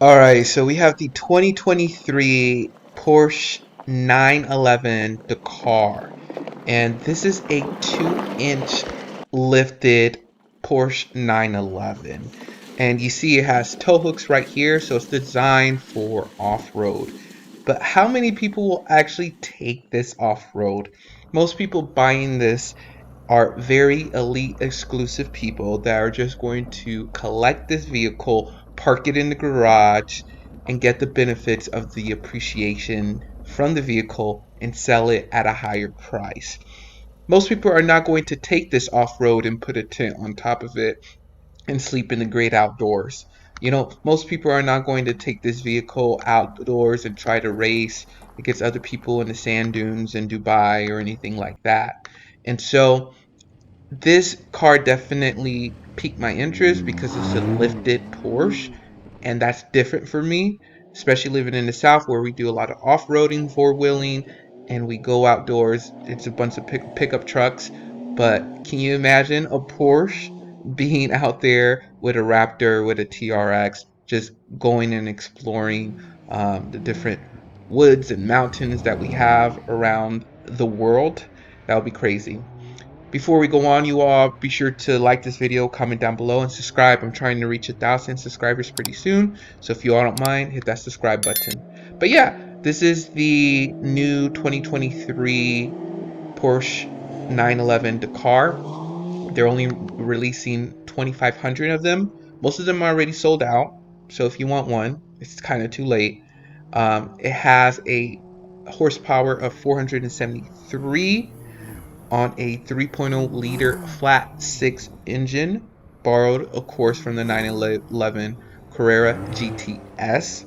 All right, so we have the 2023 Porsche 911 Dakar, and this is a 2-inch lifted Porsche 911. And you see it has tow hooks right here, so it's designed for off-road. But how many people will actually take this off-road? Most people buying this are very elite exclusive people that are just going to collect this vehicle, park it in the garage, and get the benefits of the appreciation from the vehicle and sell it at a higher price. Most people are not going to take this off road and put a tent on top of it and sleep in the great outdoors. Most people are not going to take this vehicle outdoors and try to race against other people in the sand dunes in Dubai or anything like that. And so this car definitely piqued my interest because it's a lifted Porsche, and that's different for me, especially living in the South where we do a lot of off-roading, four-wheeling, and we go outdoors. It's a bunch of pickup trucks, but can you imagine a Porsche being out there with a Raptor, with a TRX, just going and exploring the different woods and mountains that we have around the world? That would be crazy. Before we go on, you all be sure to like this video, comment down below, and subscribe. I'm trying to reach 1,000 subscribers pretty soon, so if you all don't mind, hit that subscribe button. But yeah, this is the new 2023 Porsche 911 Dakar. They're only releasing 2,500 of them. Most of them are already sold out, so if you want one, it's kind of too late. It has a horsepower of 473 on a 3.0 liter flat six engine, borrowed, of course, from the 911 Carrera GTS,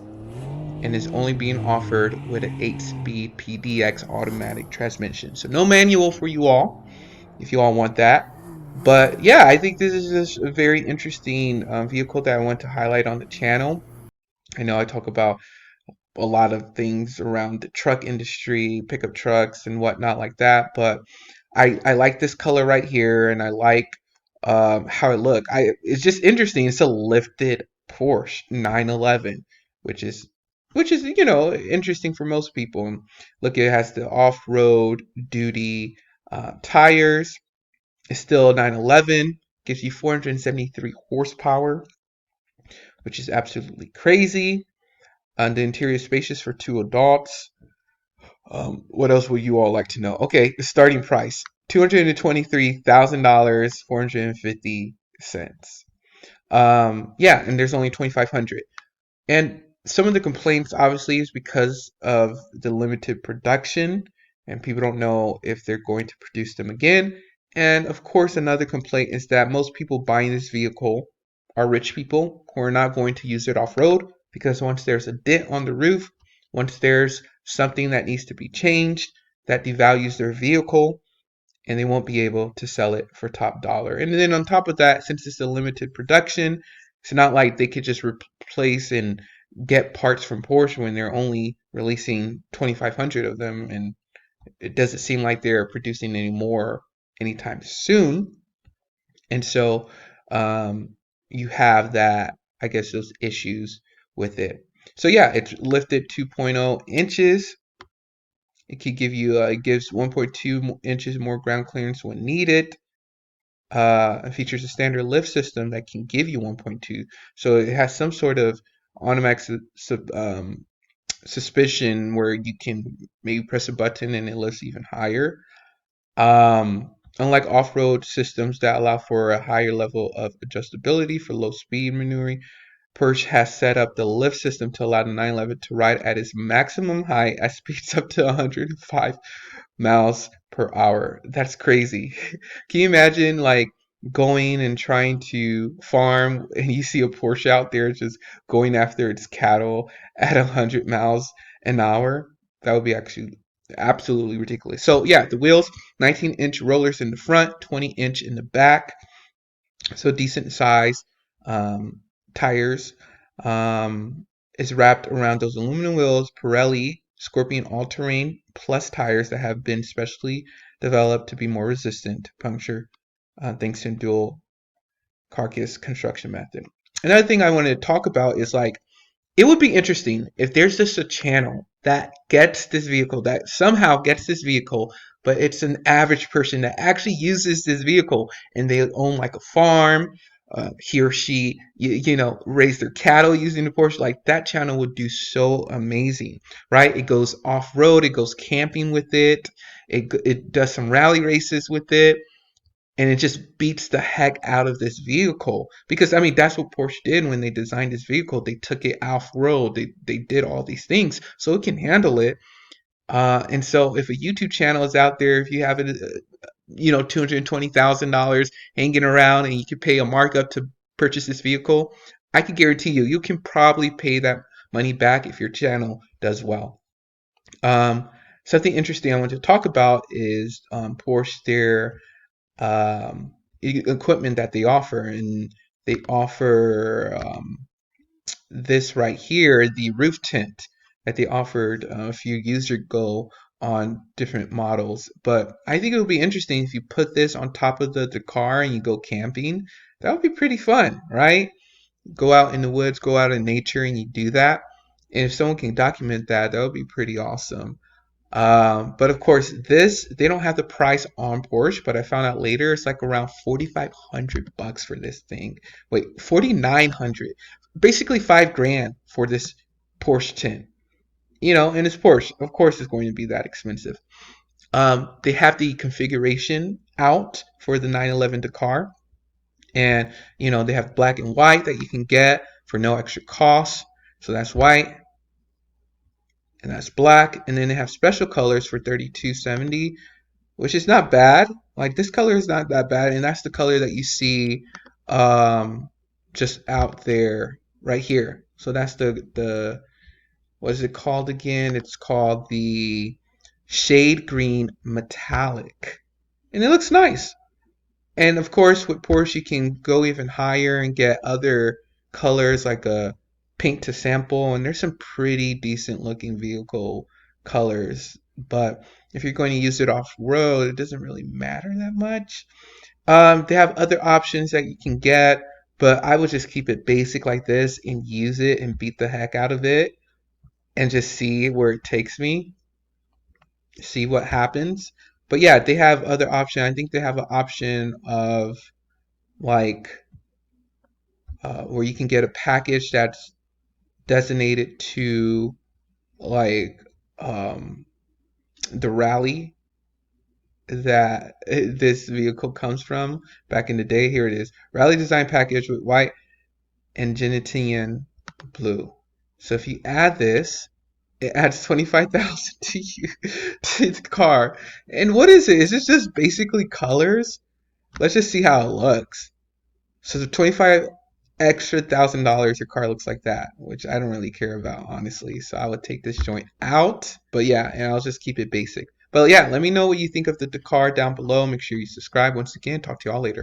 and is only being offered with an 8-speed PDX automatic transmission. So no manual for you all if you all want that. But yeah, I think this is just a very interesting vehicle that I want to highlight on the channel. I know I talk about a lot of things around the truck industry, pickup trucks and whatnot like that. But I like this color right here, and I like how it look. It's just interesting. It's a lifted Porsche 911, which is interesting for most people. Look, it has the off-road duty tires. It's still 911. Gives you 473 horsepower, which is absolutely crazy. The interior is spacious for two adults. What else would you all like to know? Okay, the starting price $223,000, 450 cents. Yeah, and there's only 2,500. And some of the complaints, obviously, is because of the limited production, and people don't know if they're going to produce them again. And of course, another complaint is that most people buying this vehicle are rich people who are not going to use it off road because once there's a dent on the roof, once there's something that needs to be changed, that devalues their vehicle, and they won't be able to sell it for top dollar. And then on top of that, since it's a limited production, it's not like they could just replace and get parts from Porsche when they're only releasing 2,500 of them, and it doesn't seem like they're producing any more anytime soon. And so you have that, I guess, those issues with it. So yeah, it's lifted 2.0 inches. It could give you, it gives 1.2 inches more ground clearance when needed. It features a standard lift system that can give you 1.2. So it has some sort of automatic suspicion where you can maybe press a button and it lifts even higher. Unlike off-road systems that allow for a higher level of adjustability for low speed maneuvering, Porsche has set up the lift system to allow the 911 to ride at its maximum height at speeds up to 105 miles per hour. That's crazy. Can you imagine like going and trying to farm and you see a Porsche out there just going after its cattle at 100 miles an hour? That would be actually absolutely ridiculous. So yeah, the wheels, 19-inch rollers in the front, 20-inch in the back, so decent size. Tires is wrapped around those aluminum wheels, Pirelli Scorpion all-terrain plus tires that have been specially developed to be more resistant to puncture, thanks to dual carcass construction method. Another thing I wanted to talk about is like It would be interesting if there's just a channel that gets this vehicle, that somehow gets this vehicle, but it's an average person that actually uses this vehicle and they own like a farm. He or she, raise their cattle using the Porsche. Like that channel would do so amazing, right? It goes off road, it goes camping with it, it does some rally races with it, and it just beats the heck out of this vehicle because I mean that's what Porsche did when they designed this vehicle. They took it off road. They did all these things so it can handle it. And so if a YouTube channel is out there, if you have it, $220,000 hanging around, and you can pay a markup to purchase this vehicle, I can guarantee you can probably pay that money back if your channel does well. Um, Something interesting I want to talk about is Porsche, their equipment that they offer, and they offer this right here, the roof tint that they offered a few years ago on different models. But I think it would be interesting if you put this on top of the car and you go camping. That would be pretty fun, right? Go out in the woods, go out in nature, and you do that. And if someone can document that, that would be pretty awesome. But of course, this they don't have the price on Porsche, but I found out later it's like around 4,500 bucks for this thing. Wait, 4,900, basically 5 grand for this Porsche 10. And it's Porsche. Of course, it's going to be that expensive. They have the configuration out for the 911 Dakar, and they have black and white that you can get for no extra cost. So that's white and that's black, and then they have special colors for 3270, which is not bad. Like this color is not that bad, and that's the color that you see um, just out there right here. So that's the what is it called again? It's called the shade green metallic, and it looks nice. And of course, with Porsche, you can go even higher and get other colors like a paint to sample. And there's some pretty decent looking vehicle colors. But if you're going to use it off road, it doesn't really matter that much. They have other options that you can get, but I would just keep it basic like this and use it and beat the heck out of it and just see where it takes me, see what happens. But yeah, they have other option. I think they have an option of like where you can get a package that's designated to like um, the rally that this vehicle comes from back in the day. Here it is, rally design package with white and Genetian blue. So if you add this, it adds 25,000 to you to the car. And what is it? Is this just basically colors? Let's just see how it looks. So the 25 extra $1,000, your car looks like that, which I don't really care about, honestly. So I would take this joint out. But yeah, and I'll just keep it basic. But yeah, let me know what you think of the Dakar down below. Make sure you subscribe once again. Talk to y'all later.